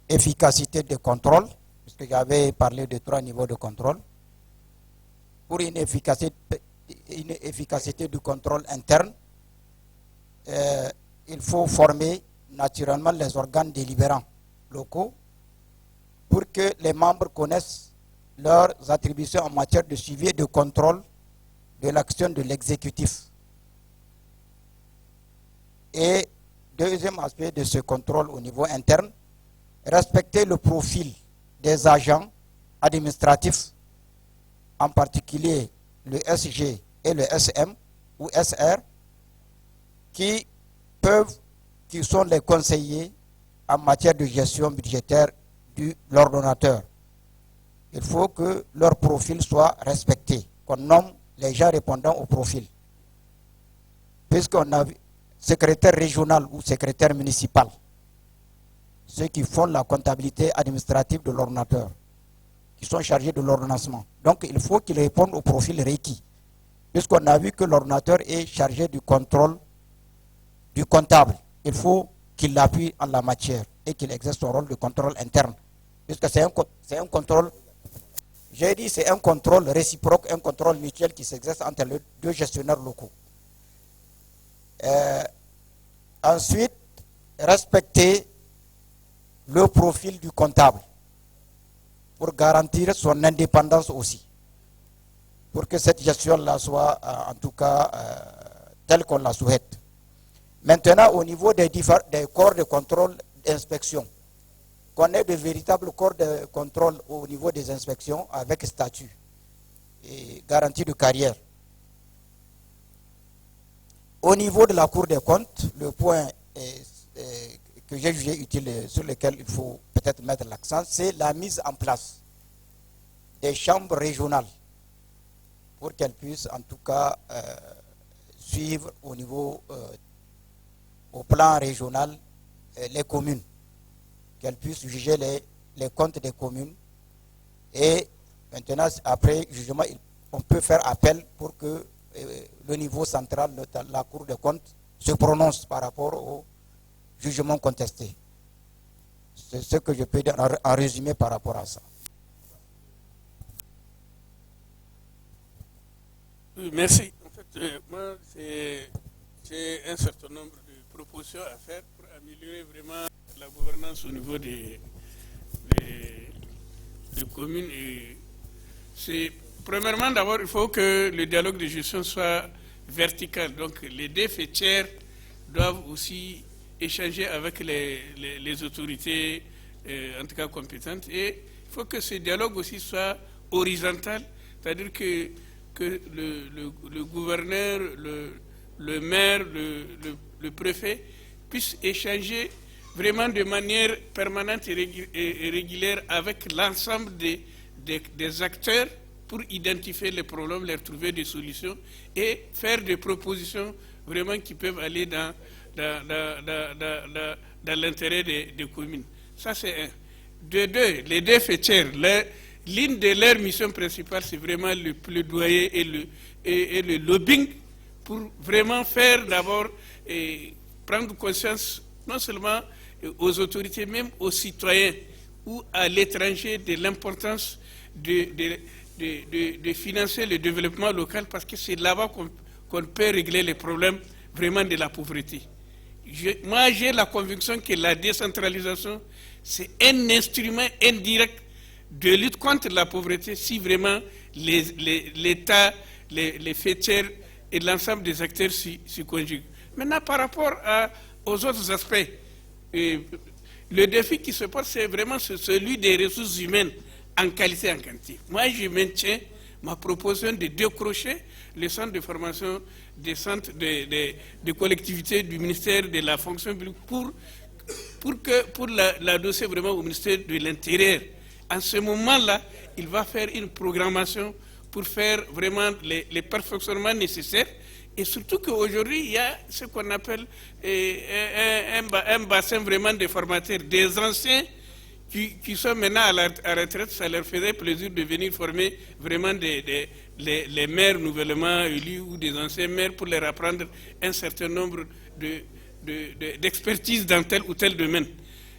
efficacité de contrôle, puisque j'avais parlé de 3 niveaux de contrôle. Pour une efficacité du contrôle interne, il faut former naturellement les organes délibérants locaux pour que les membres connaissent leurs attributions en matière de suivi et de contrôle de l'action de l'exécutif. Et deuxième aspect de ce contrôle au niveau interne, respecter le profil des agents administratifs, en particulier le SG et le SM ou SR, qui sont les conseillers en matière de gestion budgétaire de l'ordonnateur. Il faut que leur profil soit respecté, qu'on nomme les gens répondant au profil. Puisqu'on a vu secrétaire régional ou secrétaire municipal, ceux qui font la comptabilité administrative de l'ordonnateur, qui sont chargés de l'ordonnancement. Donc il faut qu'ils répondent au profil requis, puisqu'on a vu que l'ordonnateur est chargé du contrôle du comptable. Il faut qu'il l'appuie en la matière et qu'il exerce son rôle de contrôle interne, puisque c'est un contrôle, j'ai dit c'est un contrôle réciproque, un contrôle mutuel qui s'exerce entre les deux gestionnaires locaux. Ensuite, respecter le profil du comptable pour garantir son indépendance aussi, pour que cette gestion-là soit en tout cas telle qu'on la souhaite. Maintenant, au niveau des corps de contrôle d'inspection, qu'on ait de véritables corps de contrôle au niveau des inspections avec statut et garantie de carrière. Au niveau de la Cour des comptes, le point que j'ai jugé utile, sur lequel il faut peut-être mettre l'accent, c'est la mise en place des chambres régionales pour qu'elles puissent en tout cas suivre au niveau, au plan régional, les communes, qu'elles puissent juger les comptes des communes. Et maintenant, après jugement, on peut faire appel pour que le niveau central, la Cour des comptes, se prononce par rapport au jugement contesté. C'est ce que je peux dire en résumé par rapport à ça. Oui, merci. En fait, moi, j'ai un certain nombre de propositions à faire pour améliorer vraiment la gouvernance au niveau des communes. Premièrement, d'abord, il faut que le dialogue de gestion soit vertical. Donc, les deux faîtières doivent aussi échanger avec les autorités, en tout cas compétentes. Et il faut que ce dialogue aussi soit horizontal, c'est-à-dire que le gouverneur, le maire, le préfet puissent échanger vraiment de manière permanente et régulière avec l'ensemble des acteurs pour identifier les problèmes, leur trouver des solutions et faire des propositions vraiment qui peuvent aller dans l'intérêt des communes. Ça, c'est un. De deux, les deux faîtières, l'une de leurs missions principales, c'est vraiment le plaidoyer et le lobbying pour vraiment faire d'abord et prendre conscience non seulement aux autorités, même aux citoyens ou à l'étranger de l'importance de financer le développement local, parce que c'est là-bas qu'on peut régler les problèmes vraiment de la pauvreté. Moi, j'ai la conviction que la décentralisation, c'est un instrument indirect de lutte contre la pauvreté si vraiment l'État, les faîtières et l'ensemble des acteurs s'y conjuguent. Maintenant, par rapport aux autres aspects, le défi qui se pose, c'est vraiment celui des ressources humaines en qualité et en quantité. Moi, je maintiens ma proposition de décrocher les centres de formation des centres de collectivités du ministère de la fonction publique pour l'adosser vraiment au ministère de l'Intérieur. En ce moment-là, il va faire une programmation pour faire vraiment les perfectionnements nécessaires. Et surtout qu'aujourd'hui, il y a ce qu'on appelle un bassin vraiment de formateurs, des anciens qui sont maintenant à la retraite. Ça leur faisait plaisir de venir former vraiment les maires nouvellement élus ou des anciens maires pour leur apprendre un certain nombre d'expertises dans tel ou tel domaine.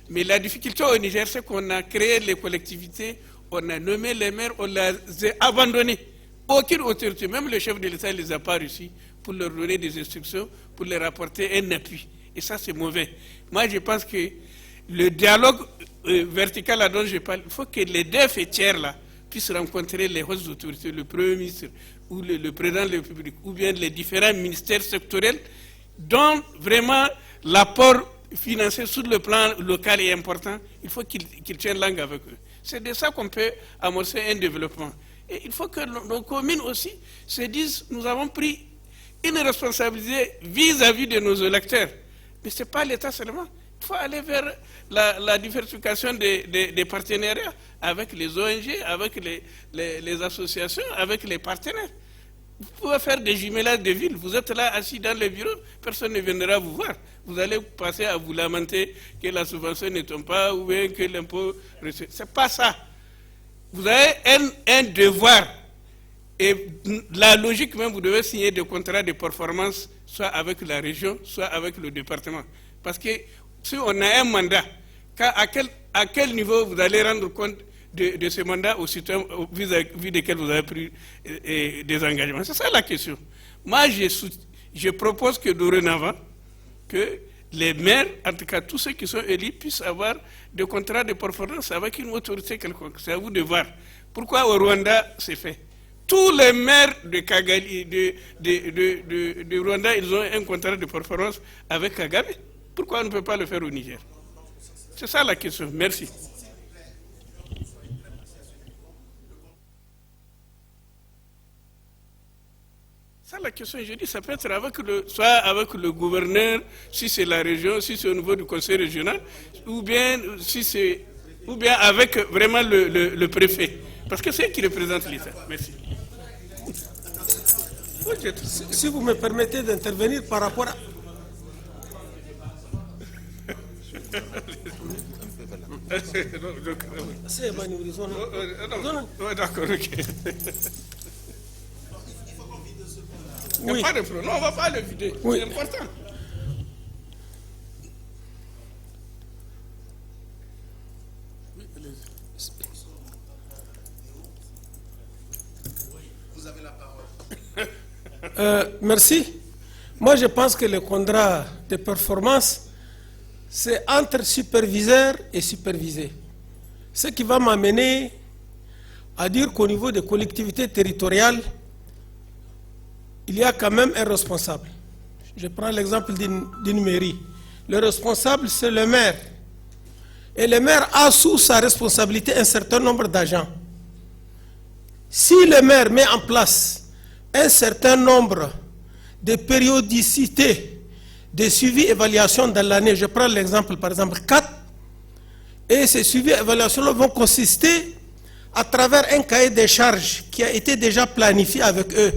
Mais la difficulté au Niger, c'est qu'on a créé les collectivités, on a nommé les maires, on les a abandonnés. Aucune autorité, même le chef de l'État ne les a pas reçus pour leur donner des instructions, pour leur apporter un appui. Et ça, c'est mauvais. Moi, je pense que le dialogue vertical dont je parle, il faut que les deux tiers là puissent rencontrer les hautes autorités, le Premier ministre ou le Président de la République, ou bien les différents ministères sectoriels, dont vraiment l'apport financier sur le plan local est important. Il faut qu'ils tiennent langue avec eux. C'est de ça qu'on peut amorcer un développement. Et il faut que nos communes aussi se disent, nous avons pris une responsabilité vis-à-vis de nos électeurs. Mais ce n'est pas l'État seulement. Il faut aller vers la diversification des partenariats avec les ONG, avec les associations, avec les partenaires. Vous pouvez faire des jumelages de villes. Vous êtes là assis dans le bureau, personne ne viendra vous voir. Vous allez passer à vous lamenter que la subvention ne tombe pas ou bien que l'impôt... Ce n'est pas ça. Vous avez un devoir. Et la logique même, vous devez signer des contrats de performance, soit avec la région, soit avec le département. Parce que si on a un mandat, à quel niveau vous allez rendre compte de ce mandat au citoyen vis-à-vis desquels vous avez pris des engagements? C'est ça la question. Moi, je propose que dorénavant, que les maires, en tout cas tous ceux qui sont élus, puissent avoir des contrats de performance avec une autorité quelconque. C'est à vous de voir. Pourquoi au Rwanda c'est fait? Tous les maires de Kigali, de Rwanda, ils ont un contrat de performance avec Kagame. Pourquoi on ne peut pas le faire au Niger? C'est ça la question. Merci. Ça la question, je dis, ça peut être avec soit avec le gouverneur, si c'est la région, si c'est au niveau du conseil régional, ou bien avec vraiment le préfet. Parce que c'est eux qui représentent l'État. Merci. Si vous me permettez d'intervenir par rapport à... C'est d'accord, ok. Oui. Pas de problème. Non, on ne va pas le vider. Oui. C'est important. Vous avez la parole. Merci. Moi, je pense que le contrat de performance, c'est entre superviseur et supervisé. Ce qui va m'amener à dire qu'au niveau des collectivités territoriales, il y a quand même un responsable. Je prends l'exemple d'une mairie. Le responsable, c'est le maire. Et le maire a sous sa responsabilité un certain nombre d'agents. Si le maire met en place un certain nombre de périodicités de suivi-évaluation dans l'année, je prends l'exemple par exemple 4, et ces suivi-évaluations vont consister à travers un cahier des charges qui a été déjà planifié avec eux,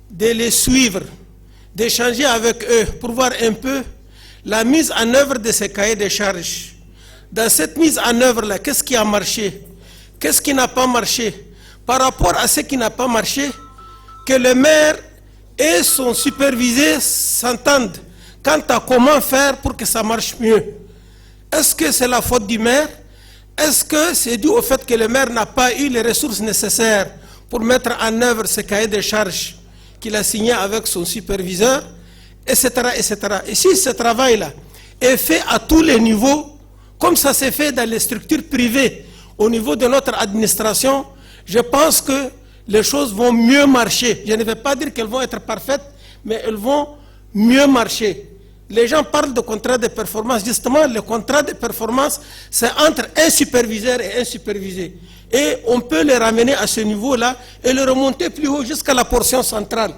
de les suivre, d'échanger avec eux pour voir un peu la mise en œuvre de ces cahiers de charges. Dans cette mise en œuvre-là, qu'est-ce qui a marché? Qu'est-ce qui n'a pas marché? Par rapport à ce qui n'a pas marché, que le maire et son supervisé s'entendent quant à comment faire pour que ça marche mieux. Est-ce que c'est la faute du maire? Est-ce que c'est dû au fait que le maire n'a pas eu les ressources nécessaires pour mettre en œuvre ce cahier de charges qu'il a signé avec son superviseur, etc., etc. Et si ce travail-là est fait à tous les niveaux, comme ça s'est fait dans les structures privées, au niveau de notre administration, je pense que les choses vont mieux marcher. Je ne vais pas dire qu'elles vont être parfaites, mais elles vont mieux marcher. Les gens parlent de contrat de performance. Justement, le contrat de performance, c'est entre un superviseur et un supervisé. Et on peut les ramener à ce niveau-là et le remonter plus haut jusqu'à la portion centrale.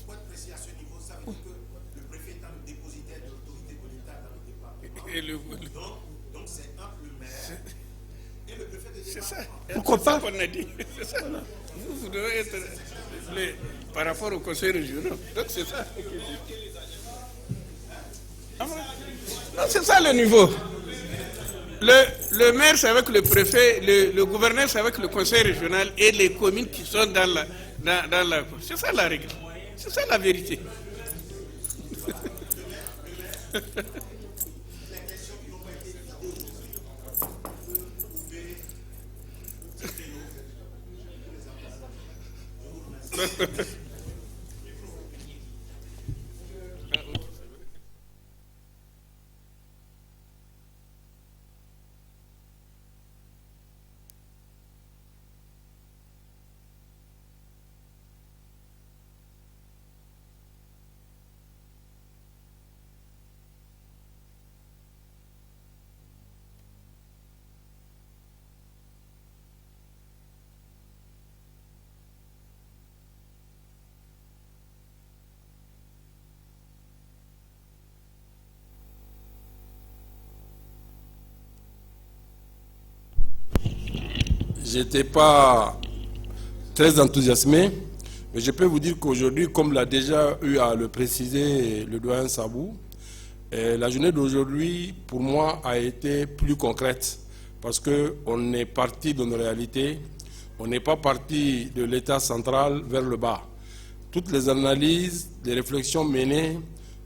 Pour être précis à ce niveau, ça veut dire que le préfet étant le dépositaire de l'autorité de l'État dans le département. Donc c'est entre le maire et le préfet de département. C'est ça. Pourquoi pas? C'est ça qu'on a dit. C'est ça. Vous devez être par rapport au conseil régional. Donc c'est ça. Non, c'est ça le niveau. Le maire, c'est avec le préfet, le gouverneur, c'est avec le conseil régional et les communes qui sont dans la... C'est ça la règle. C'est ça la vérité. Les questions qui n'ont pas été vidées J'étais pas très enthousiasmé, mais je peux vous dire qu'aujourd'hui, comme l'a déjà eu à le préciser le doyen Sabou, la journée d'aujourd'hui, pour moi, a été plus concrète parce qu'on est parti de nos réalités, on n'est pas parti de l'État central vers le bas. Toutes les analyses, les réflexions menées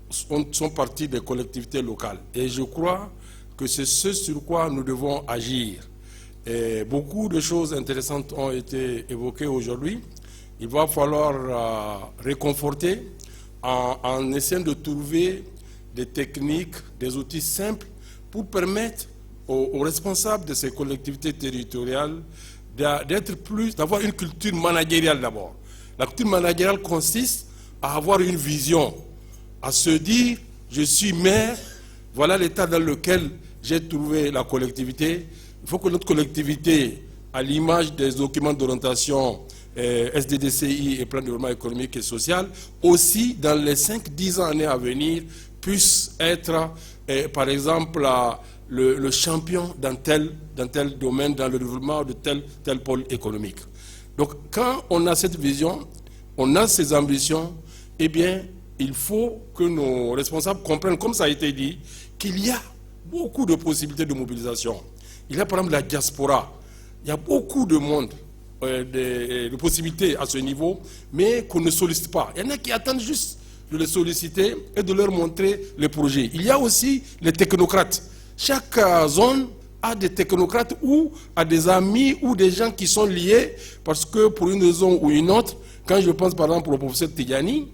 sont parties des collectivités locales. Et je crois que c'est ce sur quoi nous devons agir. Et beaucoup de choses intéressantes ont été évoquées aujourd'hui. Il va falloir réconforter en essayant de trouver des techniques, des outils simples pour permettre aux responsables de ces collectivités territoriales d'avoir une culture managériale d'abord. La culture managériale consiste à avoir une vision, à se dire, je suis maire, voilà l'état dans lequel j'ai trouvé la collectivité. Il faut que notre collectivité, à l'image des documents d'orientation SDDCI et plan de développement économique et social, aussi dans les 5-10 années à venir, puisse être, par exemple, le champion dans tel domaine, dans le développement de tel pôle économique. Donc, quand on a cette vision, on a ces ambitions, eh bien, il faut que nos responsables comprennent, comme ça a été dit, qu'il y a beaucoup de possibilités de mobilisation. Il y a par exemple la diaspora. Il y a beaucoup de monde, de possibilités à ce niveau, mais qu'on ne sollicite pas. Il y en a qui attendent juste de les solliciter et de leur montrer les projets. Il y a aussi les technocrates. Chaque zone a des technocrates ou a des amis ou des gens qui sont liés parce que pour une raison ou une autre, quand je pense par exemple au professeur Tidjani,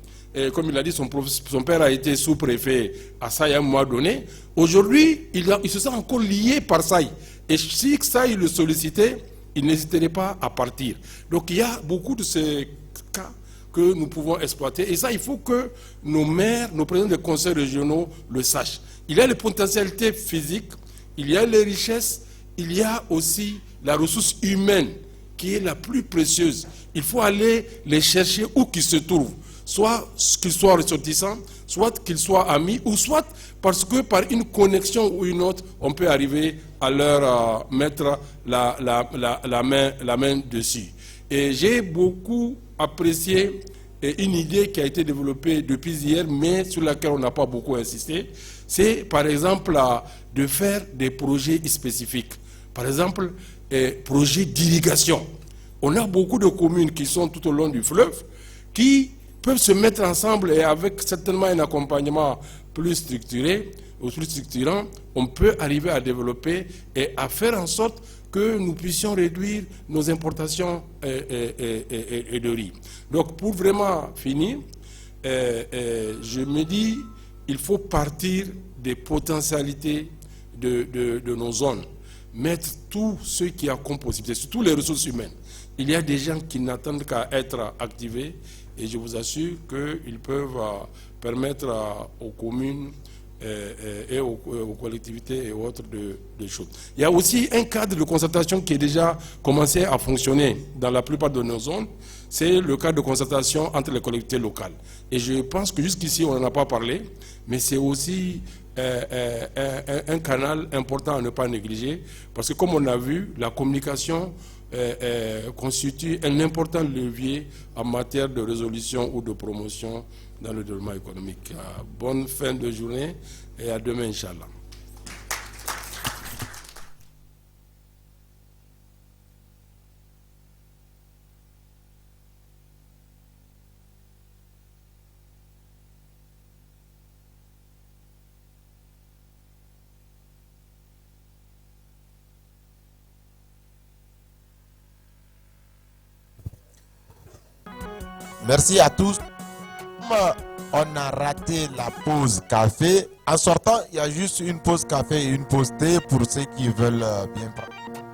comme il a dit, son père a été sous-préfet à Saï à un moment donné. Aujourd'hui, il se sent encore lié par Saï. Et si Saï le sollicitait, il n'hésiterait pas à partir. Donc il y a beaucoup de ces cas que nous pouvons exploiter. Et ça, il faut que nos maires, nos présidents des conseils régionaux le sachent. Il y a les potentialités physiques, il y a les richesses, il y a aussi la ressource humaine qui est la plus précieuse. Il faut aller les chercher où qu'ils se trouvent. Soit qu'ils soient ressortissants, soit qu'ils soient amis, ou soit parce que par une connexion ou une autre, on peut arriver à leur mettre la main dessus. Et j'ai beaucoup apprécié une idée qui a été développée depuis hier, mais sur laquelle on n'a pas beaucoup insisté. C'est par exemple de faire des projets spécifiques. Par exemple, projets d'irrigation. On a beaucoup de communes qui sont tout au long du fleuve, qui peuvent se mettre ensemble et avec certainement un accompagnement plus structuré ou plus structurant, on peut arriver à développer et à faire en sorte que nous puissions réduire nos importations et de riz. Donc pour vraiment finir, je me dis, il faut partir des potentialités de nos zones, mettre tout ce qui a comme possibilité, surtout les ressources humaines. Il y a des gens qui n'attendent qu'à être activés et je vous assure qu'ils peuvent permettre aux communes et aux collectivités et autres de choses. Il y a aussi un cadre de concertation qui est déjà commencé à fonctionner dans la plupart de nos zones. C'est le cadre de concertation entre les collectivités locales. Et je pense que jusqu'ici, on n'en a pas parlé, mais c'est aussi un canal important à ne pas négliger, parce que comme on a vu, la communication constitue un important levier en matière de résolution ou de promotion dans le développement économique. Bonne fin de journée et à demain, Inch'Allah. Merci à tous. On a raté la pause café. En sortant, il y a juste une pause café et une pause thé pour ceux qui veulent bien prendre.